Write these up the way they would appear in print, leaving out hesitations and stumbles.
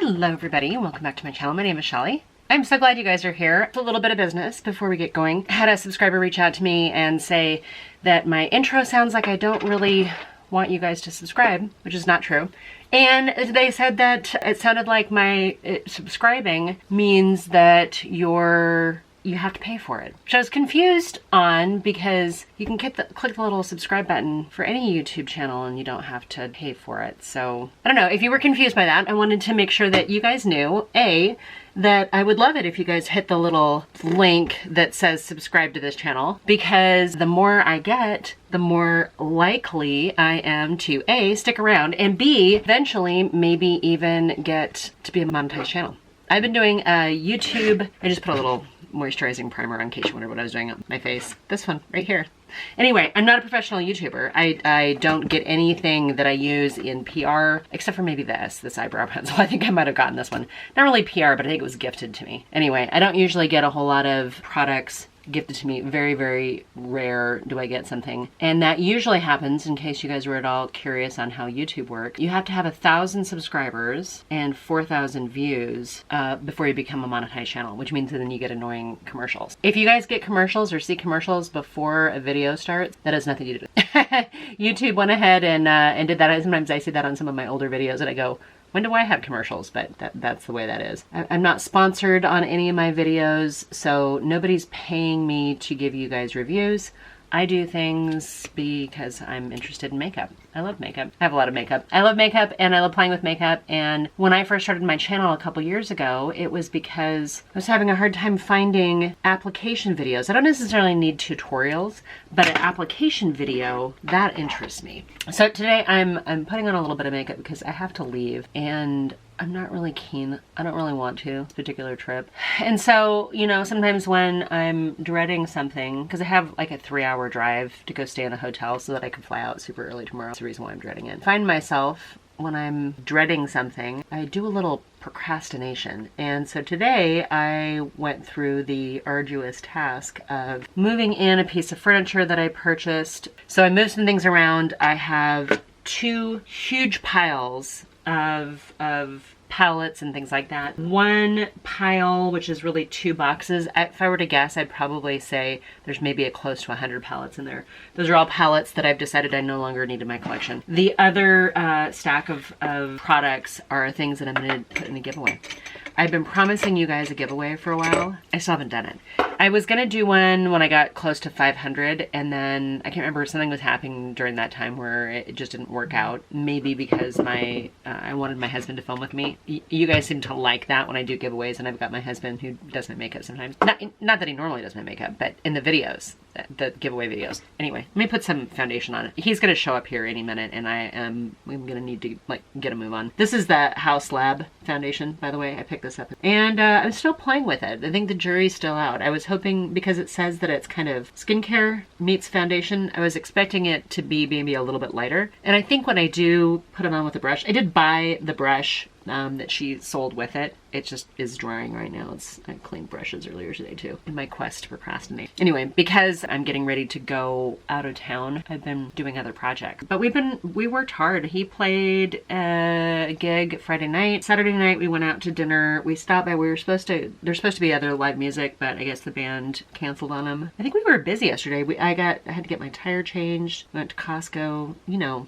Hello everybody, and welcome back to my channel. My name is Shelly. I'm so glad you guys are here. A little bit of business before we get going. I had a subscriber reach out to me and say that my intro sounds like I don't really want you guys to subscribe, which is not true. And they said that it sounded like my subscribing means that you have to pay for it, which I was confused on because you can click the little subscribe button for any YouTube channel and you don't have to pay for it. So I don't know, if you were confused by that, I wanted to make sure that you guys knew, that I would love it if you guys hit the little link that says subscribe to this channel, because the more I get, the more likely I am to A, stick around, and B, eventually maybe even get to be a monetized channel. I've been doing YouTube, I just put a little moisturizing primer on in case you wonder what I was doing on my face. This one right here. Anyway, I'm not a professional YouTuber. I don't get anything that I use in PR, except for maybe this eyebrow pencil. I think I might have gotten this one. Not really PR, but I think it was gifted to me. Anyway, I don't usually get a whole lot of products gifted to me. Very, very rare do I get something. And that usually happens, in case you guys were at all curious on how YouTube works. You have to have 1,000 subscribers and 4,000 views before you become a monetized channel, which means that then you get annoying commercials. If you guys get commercials or see commercials before a video starts, that has nothing to do with it. YouTube went ahead and did that. Sometimes I see that on some of my older videos and I go, when do I have commercials? But that's the way that is. I'm not sponsored on any of my videos, so nobody's paying me to give you guys reviews. I do things because I'm interested in makeup. I love makeup. I have a lot of makeup. I love makeup and I love playing with makeup. And when I first started my channel a couple years ago, it was because I was having a hard time finding application videos. I don't necessarily need tutorials, but an application video, that interests me. So today I'm putting on a little bit of makeup because I have to leave and I'm not really keen. I don't really want to, this particular trip. And so, you know, sometimes when I'm dreading something, because I have like a 3-hour drive to go stay in a hotel so that I can fly out super early tomorrow. That's the reason why I'm dreading it. I find myself, when I'm dreading something, I do a little procrastination. And so today I went through the arduous task of moving in a piece of furniture that I purchased. So I moved some things around. I have 2 huge piles of pallets and things like that. One pile, which is really 2 boxes. If I were to guess, I'd probably say there's maybe a close to 100 pallets in there. Those are all pallets that I've decided I no longer need in my collection. The other stack of products are things that I'm going to put in a giveaway. I've been promising you guys a giveaway for a while. I still haven't done it. I was gonna do one when I got close to 500, and then I can't remember, something was happening during that time where it just didn't work out. Maybe because I wanted my husband to film with me. You guys seem to like that when I do giveaways, and I've got my husband who does my makeup sometimes. Not that he normally does my makeup, but in the videos, the giveaway videos. Anyway, let me put some foundation on it. He's gonna show up here any minute, and I'm gonna need to like get a move on. This is the House Lab foundation, by the way. I picked this up, and I'm still playing with it. I think the jury's still out. I was hoping, because it says that it's kind of skincare meets foundation, I was expecting it to be maybe a little bit lighter. And I think when I do put them on with the brush, I did buy the brush that she sold with it. It just is drying right now. I cleaned brushes earlier today too, in my quest to procrastinate. Anyway, because I'm getting ready to go out of town, I've been doing other projects. But we worked hard. He played a gig Friday night. Saturday night we went out to dinner. We stopped by, there's supposed to be other live music, but I guess the band canceled on them. I think we were busy yesterday. I had to get my tire changed, went to Costco, you know,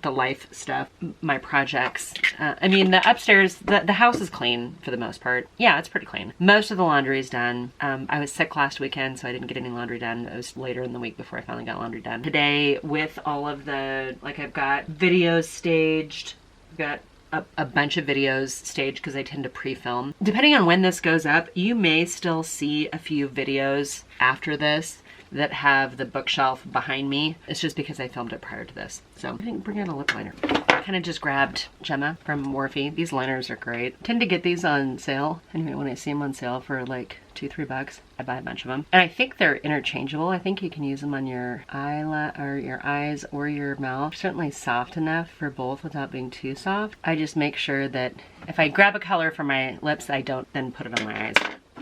the life stuff, my projects. I mean, the upstairs, the house is clean for the most part. Yeah, it's pretty clean. Most of the laundry is done. I was sick last weekend, so I didn't get any laundry done. It was later in the week before I finally got laundry done. Today, with all of the, like, I've got videos staged. I've got a bunch of videos staged because I tend to pre-film. Depending on when this goes up, you may still see a few videos after this that have the bookshelf behind me. It's just because I filmed it prior to this. So I didn't bring out a lip liner. I kind of just grabbed Gemma from Morphe. These liners are great. I tend to get these on sale. Anyway, when I see them on sale for like $2-3 bucks, I buy a bunch of them. And I think they're interchangeable. I think you can use them on your eyelid or your eyes or your mouth. Certainly soft enough for both without being too soft. I just make sure that if I grab a color for my lips, I don't then put it on my eyes.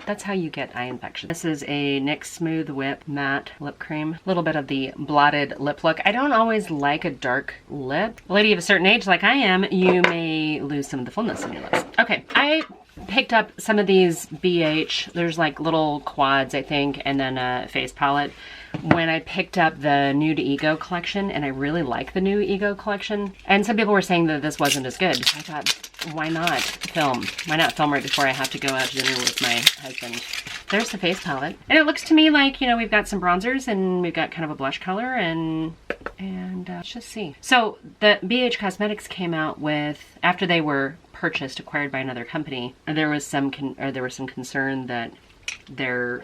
That's how you get eye infection. This is a NYX Smooth Whip Matte Lip Cream. A little bit of the blotted lip look. I don't always like a dark lip. A lady of a certain age like I am, you may lose some of the fullness in your lips. Okay, I picked up some of these BH. There's like little quads, I think, and then a face palette. When I picked up the Nude Ego collection, and I really like the new Ego collection. And some people were saying that this wasn't as good. I thought, why not film? Why not film right before I have to go out to dinner with my husband? There's the face palette. And it looks to me like, you know, we've got some bronzers and we've got kind of a blush color and let's just see. So the BH Cosmetics came out with, after they were purchased, acquired by another company, there was some concern that their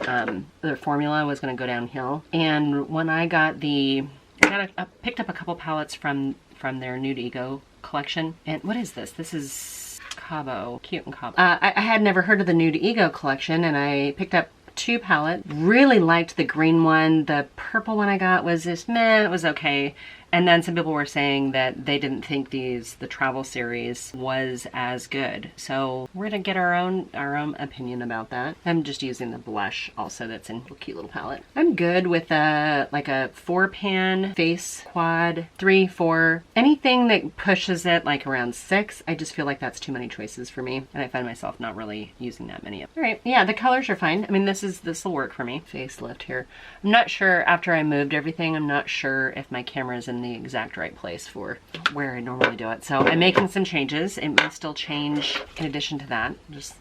formula was going to go downhill. And when I got I picked up a couple palettes from their Nude Ego collection. And what is this? This is Cabo, Cute and Cabo. I had never heard of the Nude Ego collection, and I picked up 2 palettes. Really liked the green one. The purple one I got was just meh, it was okay. And then some people were saying that they didn't think the travel series was as good. So we're gonna get our own opinion about that. I'm just using the blush also that's in a cute little palette. I'm good with like a 4-pan face quad, 3, 4. Anything that pushes it like around 6, I just feel like that's too many choices for me. And I find myself not really using that many of them. All right, yeah, the colors are fine. I mean, this will work for me. Facelift here. I'm not sure, after I moved everything, I'm not sure if my camera's in the exact right place for where I normally do it. So I'm making some changes. It may still change in addition to that. Just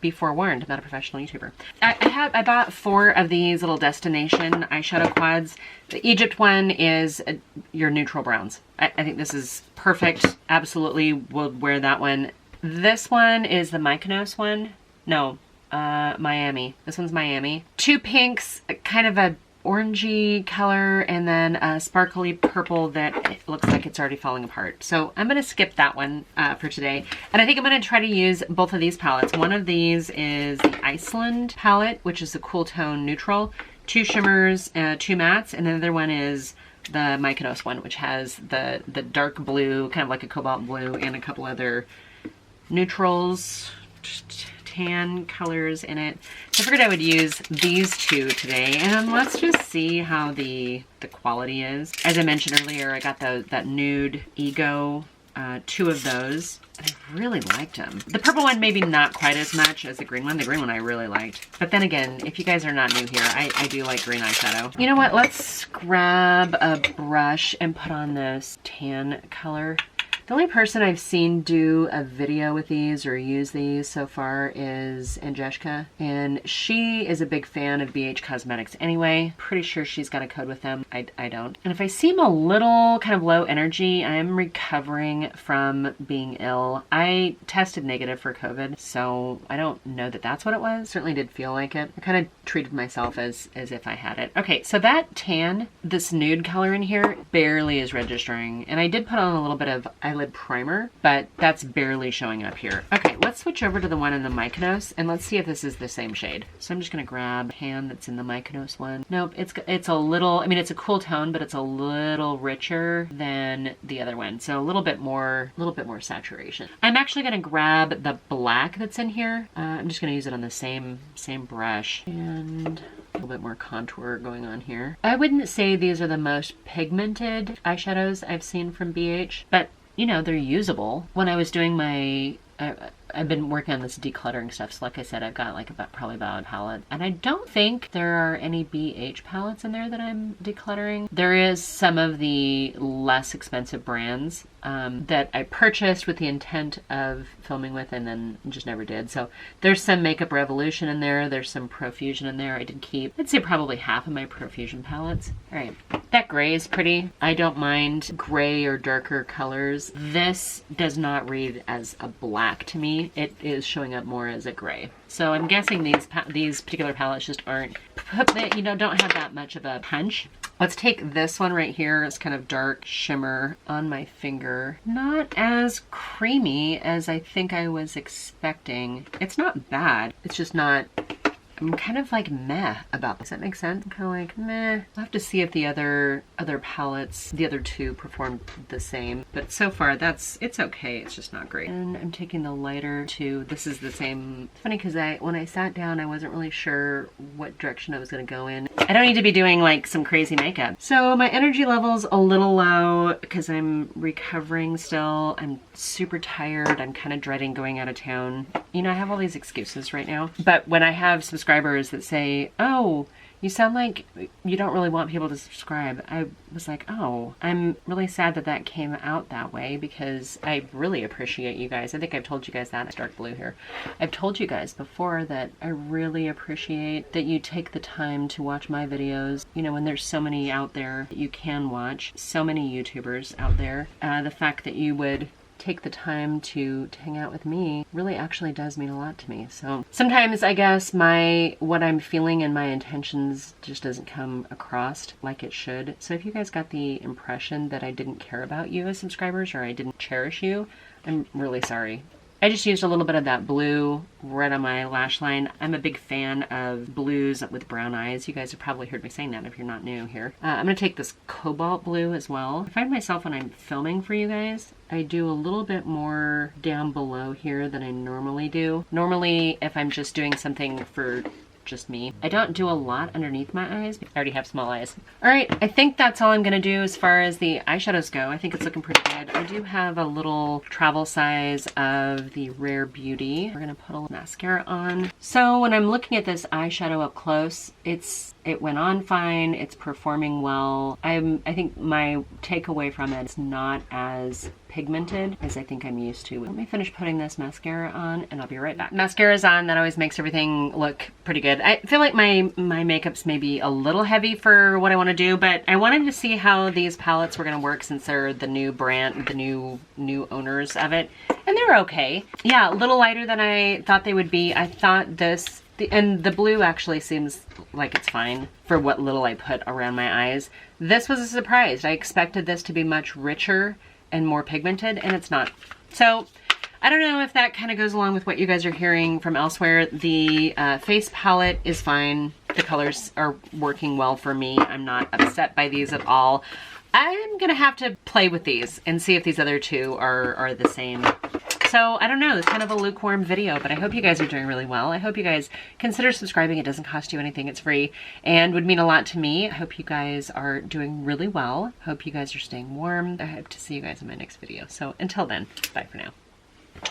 be forewarned, I'm not a professional YouTuber. I bought 4 of these little destination eyeshadow quads. The Egypt one is your neutral browns. I think this is perfect. Absolutely would wear that one. This one is the Mykonos one. No, Miami. This one's Miami. 2 pinks, kind of a orangey color, and then a sparkly purple that looks like it's already falling apart. So I'm going to skip that one for today. And I think I'm going to try to use both of these palettes. One of these is the Iceland palette, which is a cool tone neutral. 2 shimmers, 2 mattes, and the other one is the Mykonos one, which has the dark blue, kind of like a cobalt blue, and a couple other neutrals, tan colors in it. So I figured I would use these 2 today, and let's just see how the quality is. As I mentioned earlier, I got that Nude Ego, 2 of those. And I really liked them. The purple one maybe not quite as much as the green one. The green one I really liked. But then again, if you guys are not new here, I do like green eyeshadow. You know what? Let's grab a brush and put on this tan color. The only person I've seen do a video with these or use these so far is Angeshka, and she is a big fan of BH Cosmetics anyway. Pretty sure she's got a code with them. I don't. And if I seem a little kind of low energy, I am recovering from being ill. I tested negative for COVID, so I don't know that that's what it was. Certainly did feel like it. I kind of treated myself as if I had it. Okay, so that tan, this nude color in here, barely is registering. And I did put on a little bit of eyelid primer, but that's barely showing up here. Okay, let's switch over to the one in the Mykonos, and let's see if this is the same shade. So I'm just gonna grab a pan that's in the Mykonos one. Nope, it's a little, I mean, it's a cool tone, but it's a little richer than the other one. So a little bit more saturation. I'm actually gonna grab the black that's in here. I'm just gonna use it on the same brush, and a little bit more contour going on here. I wouldn't say these are the most pigmented eyeshadows I've seen from BH, but you know, they're usable. When I was doing my, I've been working on this decluttering stuff, so like I said, I've got like probably about a palette. And I don't think there are any BH palettes in there that I'm decluttering. There is some of the less expensive brands that I purchased with the intent of filming with and then just never did. So there's some Makeup Revolution in there. There's some Profusion in there. I did keep, I'd say probably half of my Profusion palettes. All right, that gray is pretty. I don't mind gray or darker colors. This does not read as a black to me. It is showing up more as a gray. So I'm guessing these particular palettes just aren't, you know, don't have that much of a punch. Let's take this one right here. It's kind of dark shimmer on my finger. Not as creamy as I think I was expecting. It's not bad. It's just not I'm kind of like meh about this. Does that make sense? I'm kind of like meh. I'll have to see if the other palettes, the other two, performed the same. But so far, it's okay. It's just not great. And I'm taking the lighter to, this is the same. It's funny because when I sat down, I wasn't really sure what direction I was going to go in. I don't need to be doing like some crazy makeup. So my energy level's a little low because I'm recovering still. I'm super tired. I'm kind of dreading going out of town. You know, I have all these excuses right now. But when I have subscribers that say, oh, you sound like you don't really want people to subscribe, I was like, oh, I'm really sad that that came out that way because I really appreciate you guys. I think I've told you guys that. It's dark blue here. I've told you guys before that I really appreciate that you take the time to watch my videos. You know, when there's so many out there that you can watch, so many YouTubers out there, the fact that you would take the time to hang out with me really actually does mean a lot to me. So sometimes I guess what I'm feeling and my intentions just doesn't come across like it should. So if you guys got the impression that I didn't care about you as subscribers or I didn't cherish you, I'm really sorry. I just used a little bit of that blue right on my lash line. I'm a big fan of blues with brown eyes. You guys have probably heard me saying that if you're not new here. I'm gonna take this cobalt blue as well. I find myself when I'm filming for you guys, I do a little bit more down below here than I normally do. Normally, if I'm just doing something for just me, I don't do a lot underneath my eyes. I already have small eyes. All right, I think that's all I'm gonna do as far as the eyeshadows go. I think it's looking pretty good. I do have a little travel size of the Rare Beauty. We're gonna put a little mascara on. So when I'm looking at this eyeshadow up close, it went on fine, it's performing well. I think my takeaway from it is not as pigmented as I think I'm used to. Let me finish putting this mascara on and I'll be right back. Mascara's on, that always makes everything look pretty good. I feel like my makeup's maybe a little heavy for what I want to do, but I wanted to see how these palettes were gonna work since they're the new brand, the new owners of it, and they're okay. Yeah, a little lighter than I thought they would be. I thought this, and the blue actually seems like it's fine for what little I put around my eyes. This was a surprise. I expected this to be much richer and more pigmented, and it's not. So I don't know if that kind of goes along with what you guys are hearing from elsewhere. The face palette is fine. The colors are working well for me. I'm not upset by these at all. I'm gonna have to play with these and see if these other two are the same. So I don't know, it's kind of a lukewarm video, but I hope you guys are doing really well. I hope you guys consider subscribing. It doesn't cost you anything, it's free, and would mean a lot to me. I hope you guys are doing really well. Hope you guys are staying warm. I hope to see you guys in my next video. So until then, bye for now.